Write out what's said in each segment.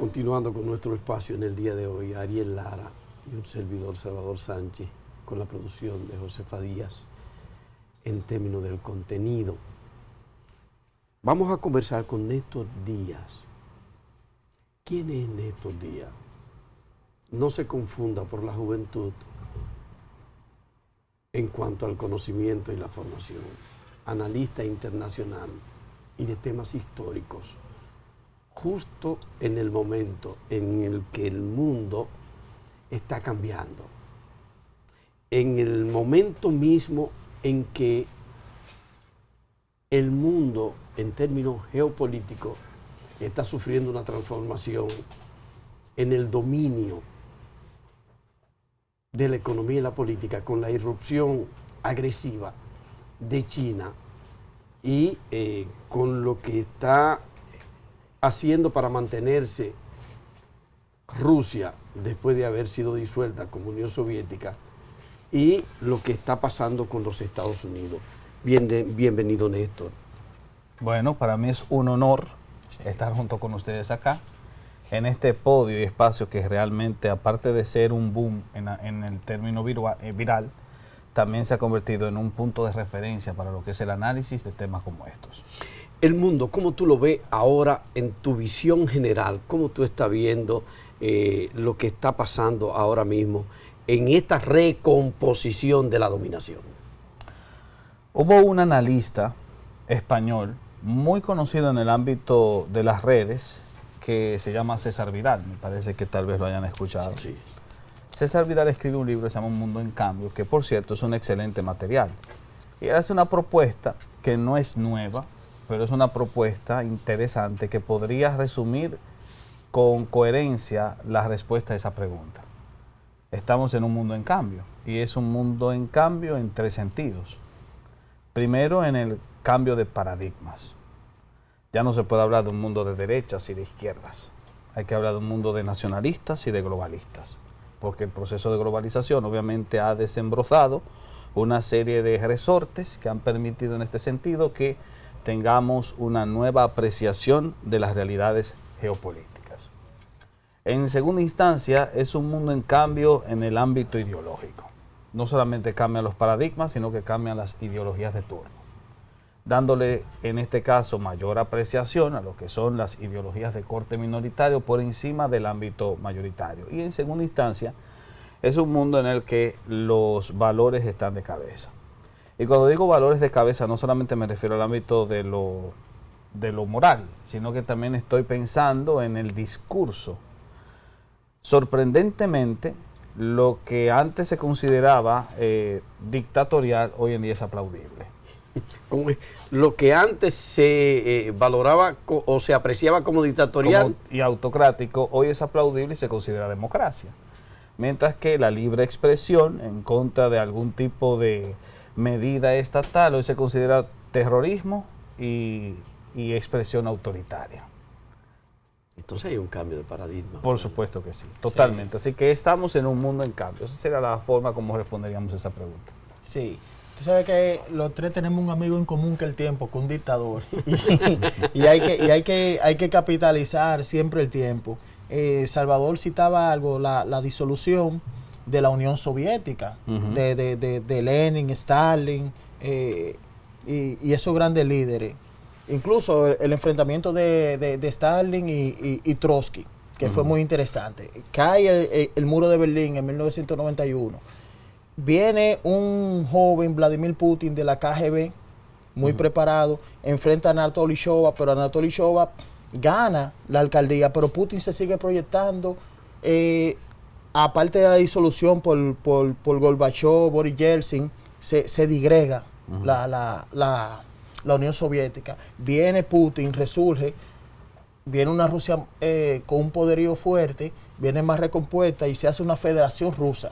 Continuando con nuestro espacio en el día de hoy, Ariel Lara y un servidor, Salvador Sánchez, con la producción de Josefa Díaz, en términos del contenido. Vamos a conversar con Néstor Díaz. ¿Quién es Néstor Díaz? No se confunda por la juventud en cuanto al conocimiento y la formación. Analista internacional y de temas históricos, justo en el momento en el que el mundo está cambiando, en el momento mismo en que el mundo, en términos geopolíticos, está sufriendo una transformación en el dominio de la economía y la política, con la irrupción agresiva de China y con lo que está haciendo para mantenerse Rusia después de haber sido disuelta como Unión Soviética, y lo que está pasando con los Estados Unidos. Bienvenido, Néstor. Bueno, para mí es un honor estar junto con ustedes acá, en este podio y espacio que realmente, aparte de ser un boom en el término viral, también se ha convertido en un punto de referencia para lo que es el análisis de temas como estos. El mundo, ¿cómo tú lo ves ahora en tu visión general? ¿Cómo tú estás viendo lo que está pasando ahora mismo en esta recomposición de la dominación? Hubo un analista español muy conocido en el ámbito de las redes que se llama César Vidal, me parece que tal vez lo hayan escuchado. Sí. César Vidal escribe un libro que se llama Un Mundo en Cambio, que por cierto es un excelente material. Y él hace una propuesta que no es nueva, pero es una propuesta interesante que podría resumir con coherencia la respuesta a esa pregunta. Estamos en un mundo en cambio, y es un mundo en cambio en tres sentidos. Primero, en el cambio de paradigmas. Ya no se puede hablar de un mundo de derechas y de izquierdas. Hay que hablar de un mundo de nacionalistas y de globalistas, porque el proceso de globalización obviamente ha desembrozado una serie de resortes que han permitido en este sentido que tengamos una nueva apreciación de las realidades geopolíticas. En segunda instancia, es un mundo en cambio en el ámbito ideológico. No solamente cambian los paradigmas, sino que cambian las ideologías de turno, dándole en este caso mayor apreciación a lo que son las ideologías de corte minoritario por encima del ámbito mayoritario. Y en segunda instancia, es un mundo en el que los valores están de cabeza. Y cuando digo valores de cabeza, no solamente me refiero al ámbito de lo moral, sino que también estoy pensando en el discurso. Sorprendentemente, lo que antes se consideraba dictatorial, hoy en día es aplaudible. Lo que antes se valoraba o se apreciaba como dictatorial y autocrático, hoy es aplaudible y se considera democracia. Mientras que la libre expresión en contra de algún tipo de medida estatal hoy se considera terrorismo y expresión autoritaria. Entonces hay un cambio de paradigma. Por supuesto que sí, totalmente. Sí. Así que estamos en un mundo en cambio. Esa sería la forma como responderíamos a esa pregunta. Sí. Tú sabes que los tres tenemos un amigo en común que el tiempo, que un dictador. y hay que capitalizar siempre el tiempo. Salvador citaba algo, la disolución de la Unión Soviética, de Lenin, Stalin y esos grandes líderes. Incluso el enfrentamiento de Stalin y Trotsky, que fue muy interesante. Cae el muro de Berlín en 1991. Viene un joven, Vladimir Putin, de la KGB, muy preparado, enfrenta a Anatoly Shoa, pero Anatoly Shoa gana la alcaldía, pero Putin se sigue proyectando. Aparte de la disolución por Gorbachev, Boris Yeltsin, se digrega la Unión Soviética. Viene Putin, resurge, viene una Rusia con un poderío fuerte, viene más recompuesta y se hace una federación rusa.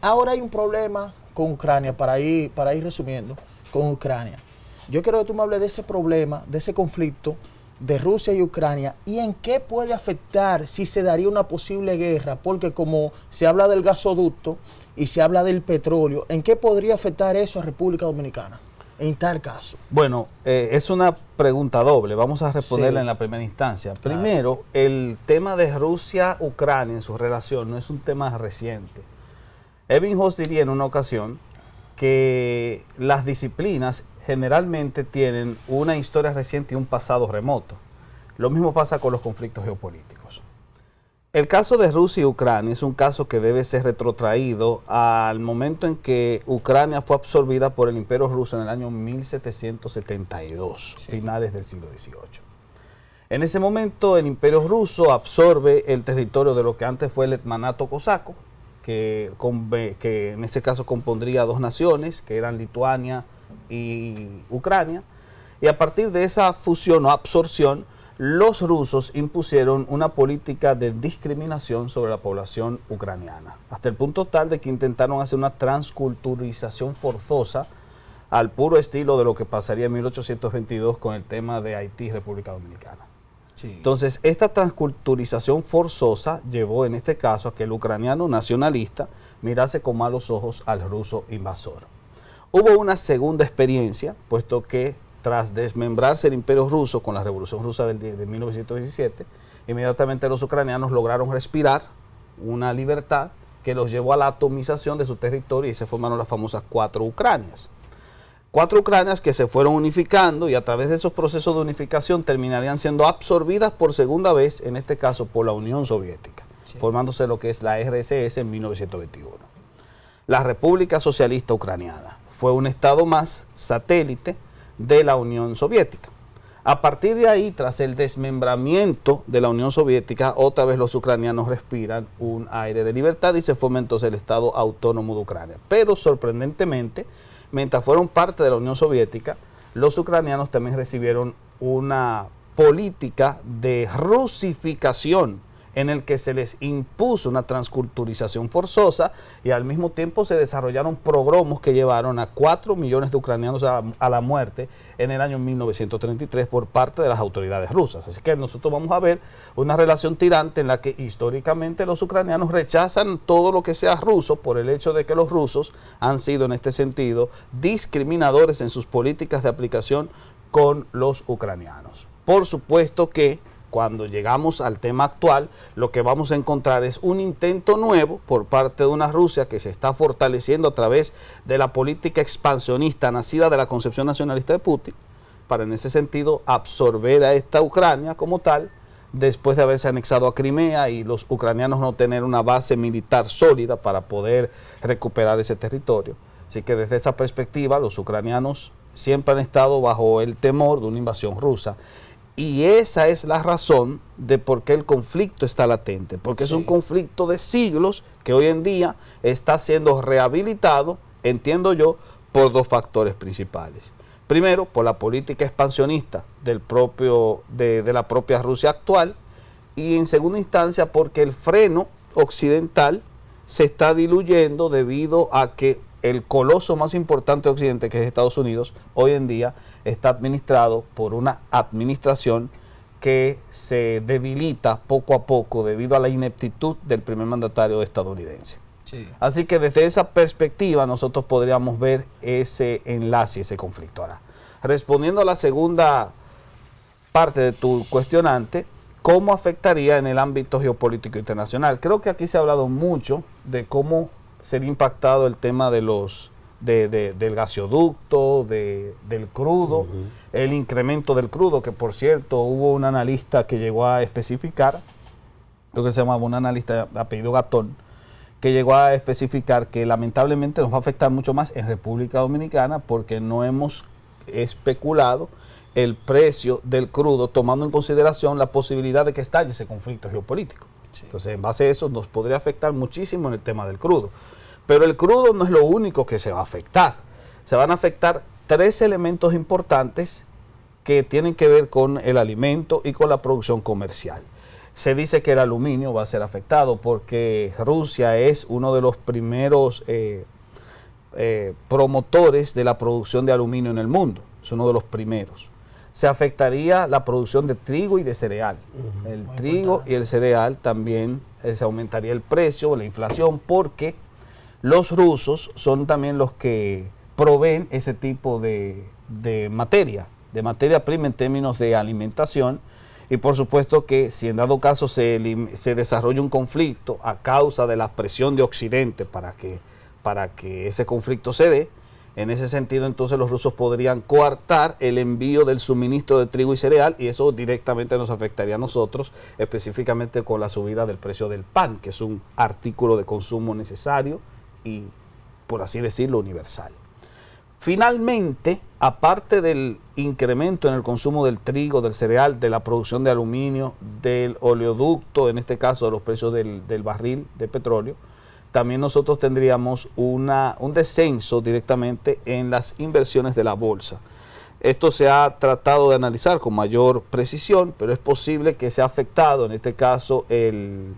Ahora hay un problema con Ucrania, para ir resumiendo, con Ucrania. Yo quiero que tú me hables de ese problema, de ese conflicto de Rusia y Ucrania, y en qué puede afectar si se daría una posible guerra, porque como se habla del gasoducto y se habla del petróleo, ¿en qué podría afectar eso a República Dominicana? en tal caso? Bueno, es una pregunta doble. Vamos a responderla Sí. en la primera instancia. Claro. Primero, el tema de Rusia-Ucrania en su relación no es un tema reciente. Ebbinghaus diría en una ocasión que las disciplinas generalmente tienen una historia reciente y un pasado remoto. Lo mismo pasa con los conflictos geopolíticos. El caso de Rusia y Ucrania es un caso que debe ser retrotraído al momento en que Ucrania fue absorbida por el Imperio Ruso en el año 1772, Sí. finales del siglo XVIII. En ese momento el Imperio Ruso absorbe el territorio de lo que antes fue el Hetmanato cosaco, que en ese caso compondría dos naciones, que eran Lituania y Ucrania, y a partir de esa fusión o absorción, los rusos impusieron una política de discriminación sobre la población ucraniana, hasta el punto tal de que intentaron hacer una transculturización forzosa al puro estilo de lo que pasaría en 1822 con el tema de Haití y República Dominicana. Sí. Entonces, esta transculturización forzosa llevó en este caso a que el ucraniano nacionalista mirase con malos ojos al ruso invasor. Hubo una segunda experiencia, puesto que tras desmembrarse el Imperio Ruso con la Revolución Rusa de 1917, inmediatamente los ucranianos lograron respirar una libertad que los llevó a la atomización de su territorio y se formaron las famosas 4 Ucranias. 4 Ucranias que se fueron unificando y a través de esos procesos de unificación terminarían siendo absorbidas por segunda vez, en este caso por la Unión Soviética, Sí. formándose lo que es la RSS en 1921. La República Socialista Ucraniana fue un estado más satélite de la Unión Soviética. A partir de ahí, tras el desmembramiento de la Unión Soviética, otra vez los ucranianos respiran un aire de libertad y se forma entonces el Estado Autónomo de Ucrania. Pero sorprendentemente, mientras fueron parte de la Unión Soviética, los ucranianos también recibieron una política de rusificación en el que se les impuso una transculturización forzosa y al mismo tiempo se desarrollaron pogromos que llevaron a 4 millones de ucranianos a la muerte en el año 1933 por parte de las autoridades rusas. Así que nosotros vamos a ver una relación tirante en la que históricamente los ucranianos rechazan todo lo que sea ruso por el hecho de que los rusos han sido en este sentido discriminadores en sus políticas de aplicación con los ucranianos. Por supuesto que cuando llegamos al tema actual, lo que vamos a encontrar es un intento nuevo por parte de una Rusia que se está fortaleciendo a través de la política expansionista nacida de la concepción nacionalista de Putin, para en ese sentido absorber a esta Ucrania como tal, después de haberse anexado a Crimea y los ucranianos no tener una base militar sólida para poder recuperar ese territorio. Así que desde esa perspectiva, los ucranianos siempre han estado bajo el temor de una invasión rusa. Y esa es la razón de por qué el conflicto está latente, porque es un conflicto de siglos que hoy en día está siendo rehabilitado, entiendo yo, por 2 factores principales. Primero, por la política expansionista de la propia Rusia actual, y en segunda instancia porque el freno occidental se está diluyendo debido a que el coloso más importante de Occidente, que es Estados Unidos, hoy en día está administrado por una administración que se debilita poco a poco debido a la ineptitud del primer mandatario estadounidense. Sí. Así que desde esa perspectiva nosotros podríamos ver ese enlace, ese conflicto. Ahora, respondiendo a la segunda parte de tu cuestionante, ¿cómo afectaría en el ámbito geopolítico internacional? Creo que aquí se ha hablado mucho de cómo sería impactado el tema de del gasoducto, del crudo, el incremento del crudo, que por cierto hubo un analista que llegó a especificar, lo que se llamaba un analista de apellido Gatón, que llegó a especificar que lamentablemente nos va a afectar mucho más en República Dominicana porque no hemos especulado el precio del crudo, tomando en consideración la posibilidad de que estalle ese conflicto geopolítico. Sí. Entonces, en base a eso, nos podría afectar muchísimo en el tema del crudo. Pero el crudo no es lo único que se va a afectar. Se van a afectar 3 elementos importantes que tienen que ver con el alimento y con la producción comercial. Se dice que el aluminio va a ser afectado porque Rusia es uno de los primeros promotores de la producción de aluminio en el mundo. Es uno de los primeros. Se afectaría la producción de trigo y de cereal. El trigo y el cereal también se aumentaría el precio, la inflación, porque los rusos son también los que proveen ese tipo de materia prima en términos de alimentación. Y por supuesto que si en dado caso se desarrolla un conflicto a causa de la presión de Occidente para que ese conflicto se dé, en ese sentido entonces los rusos podrían coartar el envío del suministro de trigo y cereal, y eso directamente nos afectaría a nosotros, específicamente con la subida del precio del pan, que es un artículo de consumo necesario y, por así decirlo, universal. Finalmente, aparte del incremento en el consumo del trigo, del cereal, de la producción de aluminio, del oleoducto, en este caso de los precios del barril de petróleo, también nosotros tendríamos un descenso directamente en las inversiones de la bolsa. Esto se ha tratado de analizar con mayor precisión, pero es posible que sea afectado, en este caso, el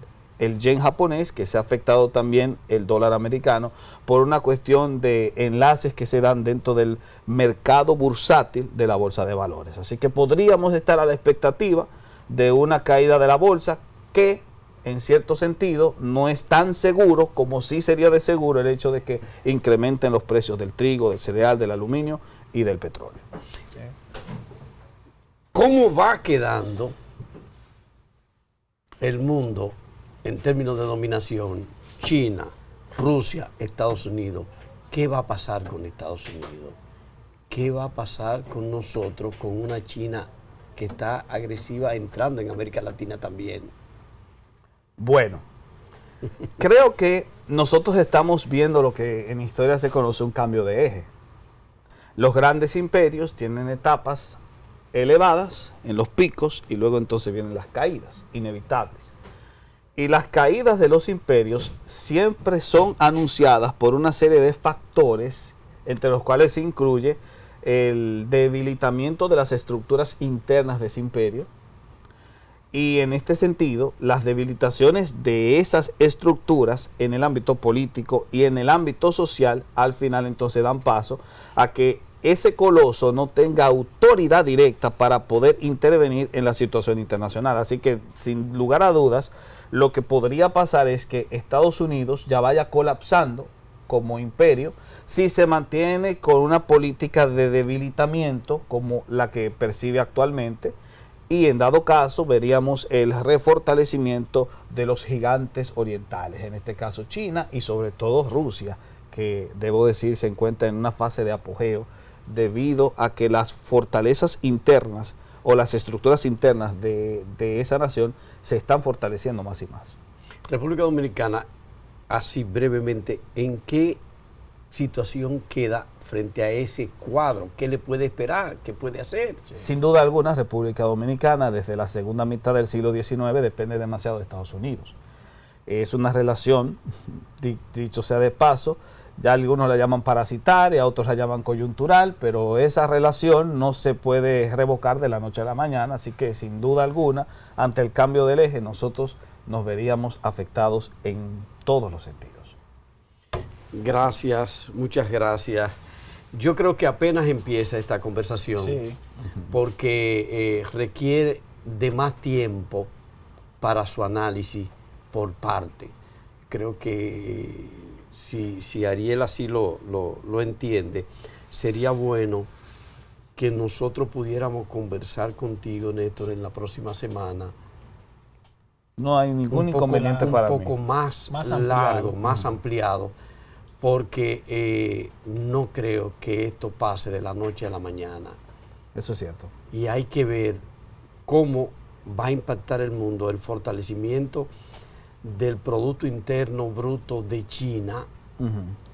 yen japonés, que se ha afectado también el dólar americano, por una cuestión de enlaces que se dan dentro del mercado bursátil de la bolsa de valores. Así que podríamos estar a la expectativa de una caída de la bolsa que, en cierto sentido, no es tan seguro como sí sería de seguro el hecho de que incrementen los precios del trigo, del cereal, del aluminio y del petróleo. ¿Cómo va quedando el mundo en términos de dominación? China, Rusia, Estados Unidos. ¿Qué va a pasar con Estados Unidos? ¿Qué va a pasar con nosotros, con una China que está agresiva entrando en América Latina también? Bueno, creo que nosotros estamos viendo lo que en historia se conoce un cambio de eje. Los grandes imperios tienen etapas elevadas en los picos y luego entonces vienen las caídas inevitables. Y las caídas de los imperios siempre son anunciadas por una serie de factores, entre los cuales se incluye el debilitamiento de las estructuras internas de ese imperio. Y en este sentido, las debilitaciones de esas estructuras en el ámbito político y en el ámbito social, al final entonces dan paso a que ese coloso no tenga autoridad directa para poder intervenir en la situación internacional. Así que, sin lugar a dudas, lo que podría pasar es que Estados Unidos ya vaya colapsando como imperio si se mantiene con una política de debilitamiento como la que percibe actualmente. Y en dado caso veríamos el refortalecimiento de los gigantes orientales, en este caso China y sobre todo Rusia, que debo decir se encuentra en una fase de apogeo debido a que las fortalezas internas o las estructuras internas de esa nación se están fortaleciendo más y más. República Dominicana, así brevemente, ¿en qué situación queda frente a ese cuadro? ¿Qué le puede esperar? ¿Qué puede hacer? Sin duda alguna, República Dominicana desde la segunda mitad del siglo XIX depende demasiado de Estados Unidos. Es una relación, dicho sea de paso, ya algunos la llaman parasitaria, otros la llaman coyuntural, pero esa relación no se puede revocar de la noche a la mañana, así que sin duda alguna, ante el cambio del eje, nosotros nos veríamos afectados en todos los sentidos. Gracias, muchas gracias. Yo creo que apenas empieza esta conversación, Sí. porque requiere de más tiempo para su análisis por parte. Creo que si Ariel así lo entiende, sería bueno que nosotros pudiéramos conversar contigo, Néstor, en la próxima semana. No hay ningún inconveniente para mí. Un poco más ampliado. largo, más ampliado, porque no creo que esto pase de la noche a la mañana. Eso es cierto. Y hay que ver cómo va a impactar el mundo el fortalecimiento del Producto Interno Bruto de China,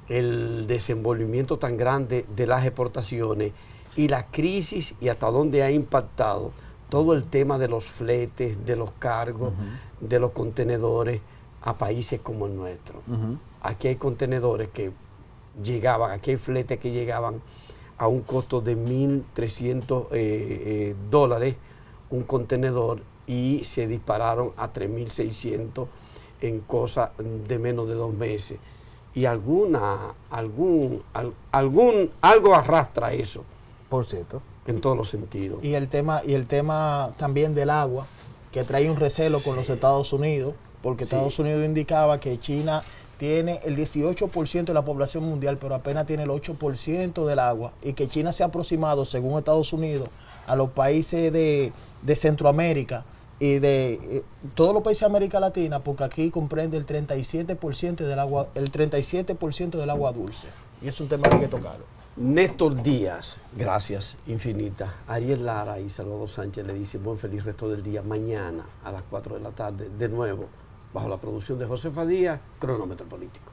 el desenvolvimiento tan grande de las exportaciones y la crisis y hasta dónde ha impactado todo el tema de los fletes, de los cargos, de los contenedores a países como el nuestro. Aquí hay contenedores que llegaban, aquí hay fletes que llegaban a un costo de $1.300 un contenedor y se dispararon a 3.600 en cosa de menos de 2 meses. Y algo arrastra eso. Por cierto. En todos los sentidos. Y el tema también del agua, que trae un recelo con los Estados Unidos, porque Estados Unidos indicaba que China tiene el 18% de la población mundial, pero apenas tiene el 8% del agua, y que China se ha aproximado, según Estados Unidos, a los países de Centroamérica y de todos los países de América Latina, porque aquí comprende el 37% del agua, el 37% del agua dulce. Y es un tema que hay que tocarlo. Néstor Díaz, gracias infinitas. Ariel Lara y Salvador Sánchez le dicen buen feliz resto del día. Mañana a las 4 de la tarde, de nuevo, bajo la producción de Josefa Díaz, Cronómetro Político.